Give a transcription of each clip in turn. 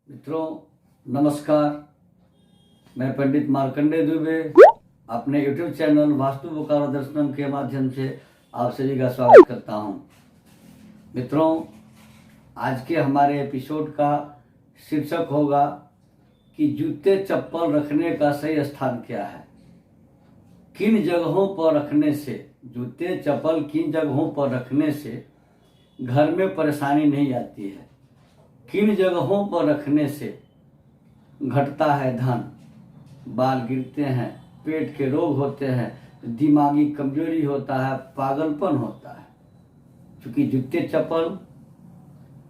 मित्रों नमस्कार। मैं पंडित मार्कंडेय दुबे अपने YouTube चैनल वास्तु बोकारो दर्शनम के माध्यम से आप सभी का स्वागत करता हूं। मित्रों, आज के हमारे एपिसोड का शीर्षक होगा कि जूते चप्पल रखने का सही स्थान क्या है। किन जगहों पर रखने से, जूते चप्पल किन जगहों पर रखने से घर में परेशानी नहीं आती है, किन जगहों पर रखने से घटता है धन, बाल गिरते हैं, पेट के रोग होते हैं, दिमागी कमजोरी होता है, पागलपन होता है। क्योंकि जूते चप्पल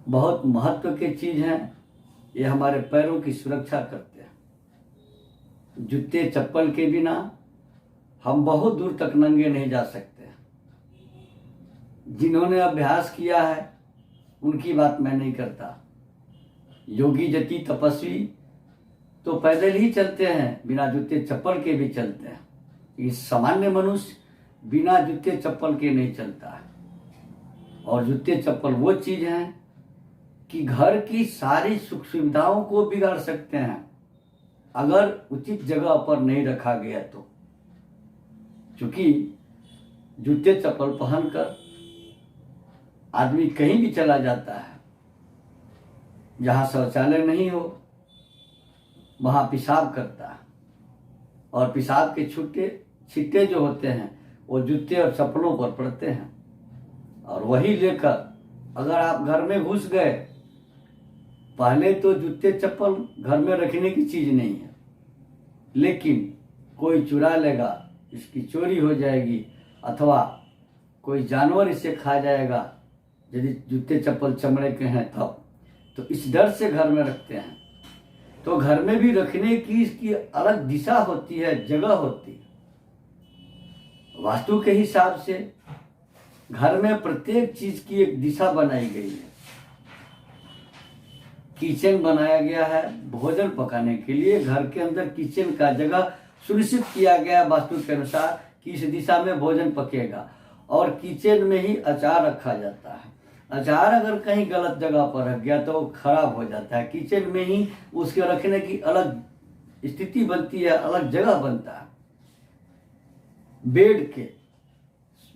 बहुत महत्व की चीज हैं, ये हमारे पैरों की सुरक्षा करते हैं। जूते चप्पल के बिना हम बहुत दूर तक नंगे नहीं जा सकते। जिन्होंने अभ्यास किया है उनकी बात मैं नहीं करता। योगी जति तपस्वी तो पैदल ही चलते हैं, बिना जूते चप्पल के भी चलते हैं। इस सामान्य मनुष्य बिना जूते चप्पल के नहीं चलता है। और जूते चप्पल वो चीज है कि घर की सारी सुख सुविधाओं को बिगाड़ सकते हैं अगर उचित जगह पर नहीं रखा गया तो। क्योंकि जूते चप्पल पहनकर आदमी कहीं भी चला जाता है, जहां शौचालय नहीं हो वहां पेशाब करता है, और पेशाब के छिट्टे जो होते हैं वो जूते और चप्पलों पर पड़ते हैं। और वही लेकर अगर आप घर में घुस गए, पहले तो जूते चप्पल घर में रखने की चीज नहीं है, लेकिन कोई चुरा लेगा, इसकी चोरी हो जाएगी, अथवा कोई जानवर इसे खा जाएगा यदि जूते चप्पल चमड़े के हैं तब। तो इस डर से घर में रखते हैं। तो घर में भी रखने की इसकी अलग दिशा होती है, जगह होती है। वास्तु के हिसाब से घर में प्रत्येक चीज की एक दिशा बनाई गई है। किचन बनाया गया है भोजन पकाने के लिए। घर के अंदर किचन का जगह सुनिश्चित किया गया वास्तु के अनुसार कि इस दिशा में भोजन पकेगा। और किचन में ही अचार रखा जाता है। अचार अगर कहीं गलत जगह पर रख गया तो खराब हो जाता है। किचन में ही उसके रखने की अलग स्थिति बनती है, अलग जगह बनता है।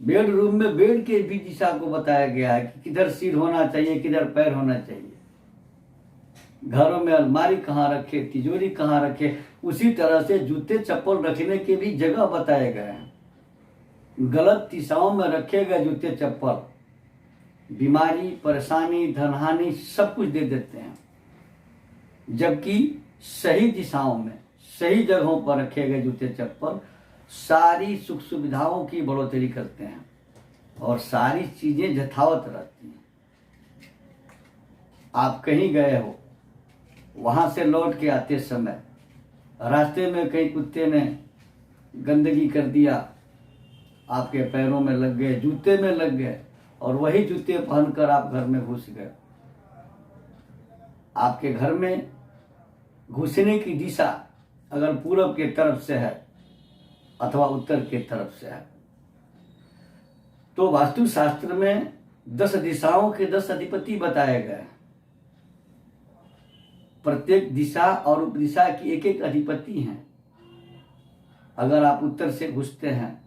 बेडरूम में बेड के भी दिशा को बताया गया है कि किधर सिर होना चाहिए, किधर पैर होना चाहिए। घरों में अलमारी कहाँ रखे, तिजोरी कहाँ रखे, उसी तरह से जूते चप्पल रखने के भी जगह बताए गए हैं। गलत दिशाओं में रखे गए जूते चप्पल बीमारी, परेशानी, धनहानि सब कुछ दे देते हैं। जबकि सही दिशाओं में, सही जगहों पर रखे गए जूते चप्पल सारी सुख सुविधाओं की बढ़ोतरी करते हैं और सारी चीजें यथावत रहती हैं। आप कहीं गए हो, वहां से लौट के आते समय रास्ते में कहीं कुत्ते ने गंदगी कर दिया, आपके पैरों में लग गए, जूते में लग गए, और वही जूते पहनकर आप घर में घुस गए। आपके घर में घुसने की दिशा अगर पूरब के तरफ से है अथवा उत्तर के तरफ से है, तो वास्तु शास्त्र में 10 दिशाओं के 10 अधिपति बताए गए। प्रत्येक दिशा और उपदिशा की एक एक अधिपति हैं। अगर आप उत्तर से घुसते हैं,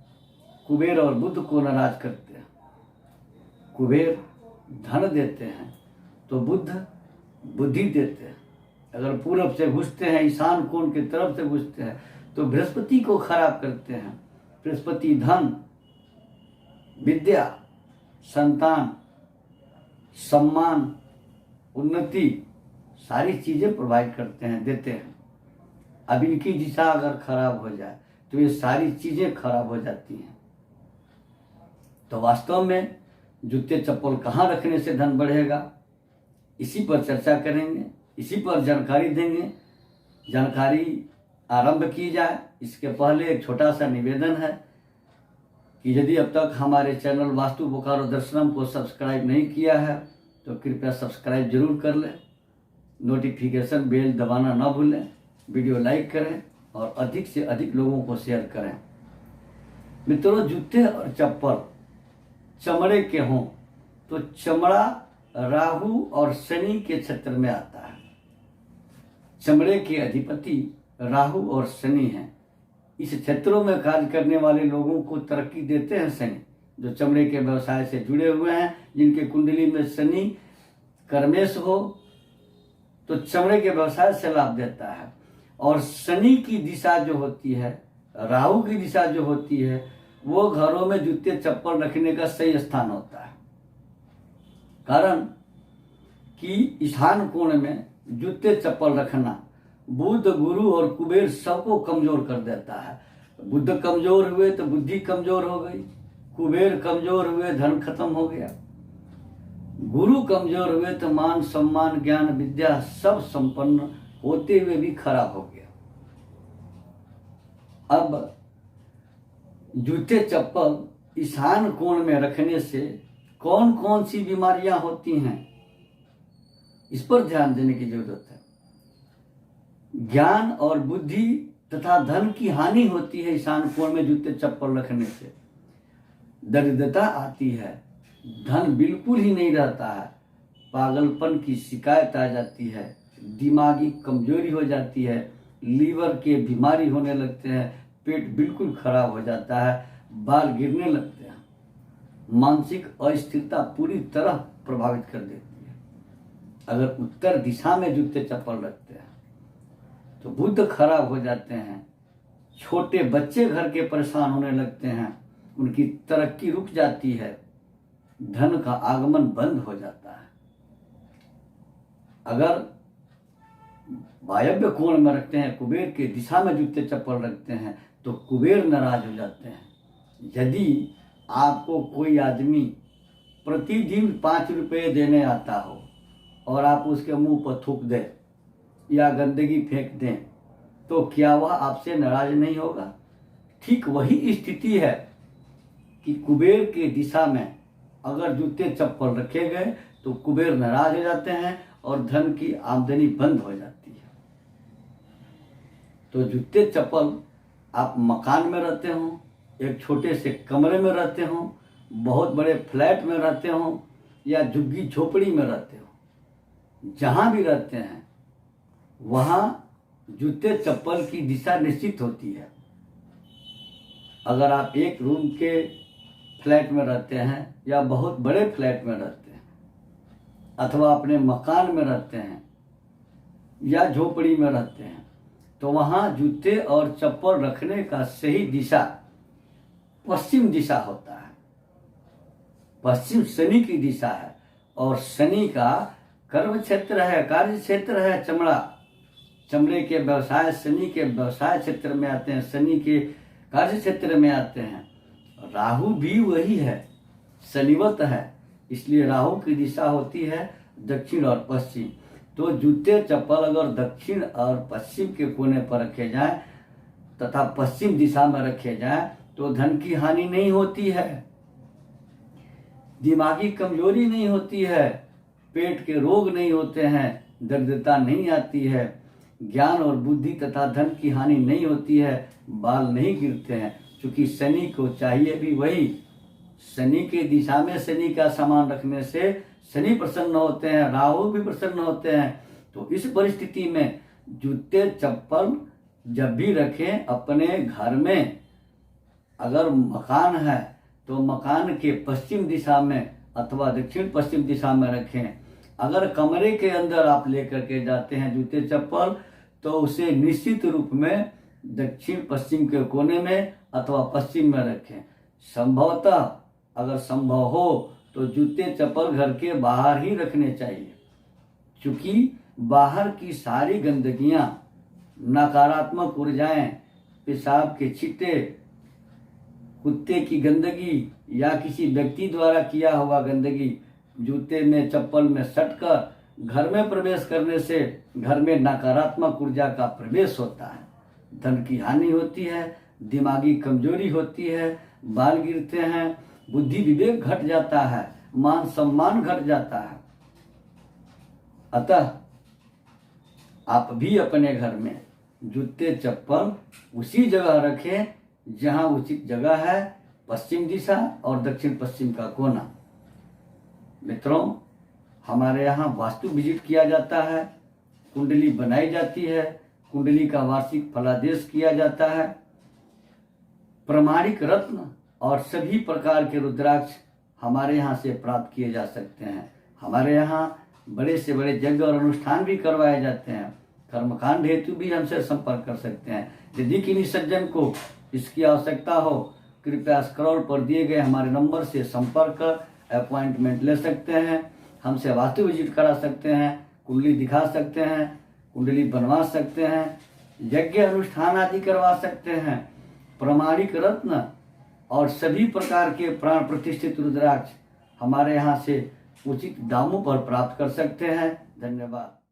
कुबेर और बुध को नाराज करते हैं। कुबेर धन देते हैं तो बुध बुद्धि देते हैं। अगर पूरब से घुसते हैं, ईशान कोण की तरफ से घुसते हैं, तो बृहस्पति को खराब करते हैं। बृहस्पति धन, विद्या, संतान, सम्मान, उन्नति सारी चीजें प्रोवाइड करते हैं, देते हैं। अब इनकी दिशा अगर खराब हो जाए तो ये सारी चीजें खराब हो जाती हैं। तो वास्तव में जूते चप्पल कहाँ रखने से धन बढ़ेगा, इसी पर चर्चा करेंगे, इसी पर जानकारी देंगे। जानकारी आरंभ की जाए इसके पहले एक छोटा सा निवेदन है कि यदि अब तक हमारे चैनल वास्तु बोकारो दर्शनम को सब्सक्राइब नहीं किया है तो कृपया सब्सक्राइब जरूर कर लें, नोटिफिकेशन बेल दबाना ना भूलें, वीडियो लाइक करें और अधिक से अधिक लोगों को शेयर करें। मित्रों, जूते और चप्पल चमड़े के हों तो चमड़ा राहु और शनि के क्षेत्र में आता है। चमड़े के अधिपति राहु और शनि हैं। इस क्षेत्रों में कार्य करने वाले लोगों को तरक्की देते हैं शनि। जो चमड़े के व्यवसाय से जुड़े हुए हैं, जिनके कुंडली में शनि कर्मेश हो, तो चमड़े के व्यवसाय से लाभ देता है। और शनि की दिशा जो होती है, राहु की दिशा जो होती है, वो घरों में जूते चप्पल रखने का सही स्थान होता है। कारण कि ईशान कोण में जूते चप्पल रखना बुध, गुरु और कुबेर सबको कमजोर कर देता है। बुध कमजोर हुए तो बुद्धि कमजोर हो गई, कुबेर कमजोर हुए धन खत्म हो गया, गुरु कमजोर हुए तो मान सम्मान ज्ञान विद्या सब संपन्न होते हुए भी खराब हो गया। अब जूते चप्पल ईशान कोण में रखने से कौन कौन सी बीमारियां होती हैं, इस पर ध्यान देने की जरूरत है। ज्ञान और बुद्धि तथा धन की हानि होती है ईशान कोण में जूते चप्पल रखने से। दरिद्रता आती है, धन बिल्कुल ही नहीं रहता है, पागलपन की शिकायत आ जाती है, दिमागी कमजोरी हो जाती है, लीवर के बीमारी होने लगते हैं, पेट बिल्कुल खराब हो जाता है, बाल गिरने लगते हैं, मानसिक अस्थिरता पूरी तरह प्रभावित कर देती है। अगर उत्तर दिशा में जूते चप्पल रखते हैं तो बुध खराब हो जाते हैं, छोटे बच्चे घर के परेशान होने लगते हैं, उनकी तरक्की रुक जाती है, धन का आगमन बंद हो जाता है। अगर वायव्य कोण में रखते हैं, कुबेर के दिशा में जूते चप्पल रखते हैं, तो कुबेर नाराज हो जाते हैं। यदि आपको कोई आदमी प्रतिदिन 5 रुपये देने आता हो और आप उसके मुंह पर थूक दें या गंदगी फेंक दें, तो क्या वह आपसे नाराज नहीं होगा? ठीक वही स्थिति है कि कुबेर के दिशा में अगर जूते चप्पल रखे गए तो कुबेर नाराज हो जाते हैं और धन की आमदनी बंद हो जाती है। तो जूते चप्पल आप मकान में रहते हो, एक छोटे से कमरे में रहते हो, बहुत बड़े फ्लैट में रहते हो या झुग्गी झोपड़ी में रहते हो, जहाँ भी रहते हैं वहाँ जूते चप्पल की दिशा निश्चित होती है। अगर आप एक रूम के फ्लैट में रहते हैं या बहुत बड़े फ्लैट में रहते हैं अथवा अपने मकान में रहते हैं या झोपड़ी में रहते हैं, तो वहाँ जूते और चप्पल रखने का सही दिशा पश्चिम दिशा होता है। पश्चिम शनि की दिशा है और शनि का कर्म क्षेत्र है, कार्य क्षेत्र है चमड़े के व्यवसाय शनि के व्यवसाय क्षेत्र में आते हैं, शनि के कार्य क्षेत्र में आते हैं। राहु भी वही है, शनिवत है, इसलिए राहु की दिशा होती है दक्षिण और पश्चिम। तो जूते चप्पल अगर दक्षिण और पश्चिम के कोने पर रखे जाएं तथा पश्चिम दिशा में रखे जाएं तो धन की हानि नहीं होती है, दिमागी कमजोरी नहीं होती है, पेट के रोग नहीं होते हैं, दरिद्रता नहीं आती है, ज्ञान और बुद्धि तथा धन की हानि नहीं होती है, बाल नहीं गिरते हैं। क्योंकि शनि को चाहिए भी वही। शनि के दिशा में शनि का सामान रखने से शनि प्रसन्न होते हैं, राहु भी प्रसन्न होते हैं। तो इस परिस्थिति में जूते चप्पल जब भी रखें अपने घर में, अगर मकान है तो मकान के पश्चिम दिशा में अथवा दक्षिण पश्चिम दिशा में रखें। अगर कमरे के अंदर आप लेकर के जाते हैं जूते चप्पल तो उसे निश्चित रूप में दक्षिण पश्चिम के कोने में अथवा पश्चिम में रखें। संभवतः अगर संभव हो तो जूते चप्पल घर के बाहर ही रखने चाहिए, क्योंकि बाहर की सारी गंदगियां, नकारात्मक ऊर्जाएं, पेशाब के छींटे, कुत्ते की गंदगी या किसी व्यक्ति द्वारा किया हुआ गंदगी जूते में चप्पल में सटकर घर में प्रवेश करने से घर में नकारात्मक ऊर्जा का प्रवेश होता है, धन की हानि होती है, दिमागी कमजोरी होती है, बाल गिरते हैं, बुद्धि विवेक घट जाता है, मान सम्मान घट जाता है। अतः आप भी अपने घर में जूते चप्पल उसी जगह रखें जहां उचित जगह है, पश्चिम दिशा और दक्षिण पश्चिम का कोना। मित्रों, हमारे यहाँ वास्तु विजिट किया जाता है, कुंडली बनाई जाती है, कुंडली का वार्षिक फलादेश किया जाता है। प्रमाणिक रत्न और सभी प्रकार के रुद्राक्ष हमारे यहाँ से प्राप्त किए जा सकते हैं। हमारे यहाँ बड़े से बड़े यज्ञ और अनुष्ठान भी करवाए जाते हैं। कर्मकांड हेतु भी हमसे संपर्क कर सकते हैं। यदि किन्हीं सज्जन को इसकी आवश्यकता हो, कृपया स्क्रॉल पर दिए गए हमारे नंबर से संपर्क कर अपॉइंटमेंट ले सकते हैं। हमसे वास्तु विजिट करा सकते हैं, कुंडली दिखा सकते हैं, कुंडली बनवा सकते हैं, यज्ञ अनुष्ठान आदि करवा सकते हैं। प्रमाणिक रत्न और सभी प्रकार के प्राण प्रतिष्ठित रुद्राक्ष हमारे यहाँ से उचित दामों पर प्राप्त कर सकते हैं। धन्यवाद।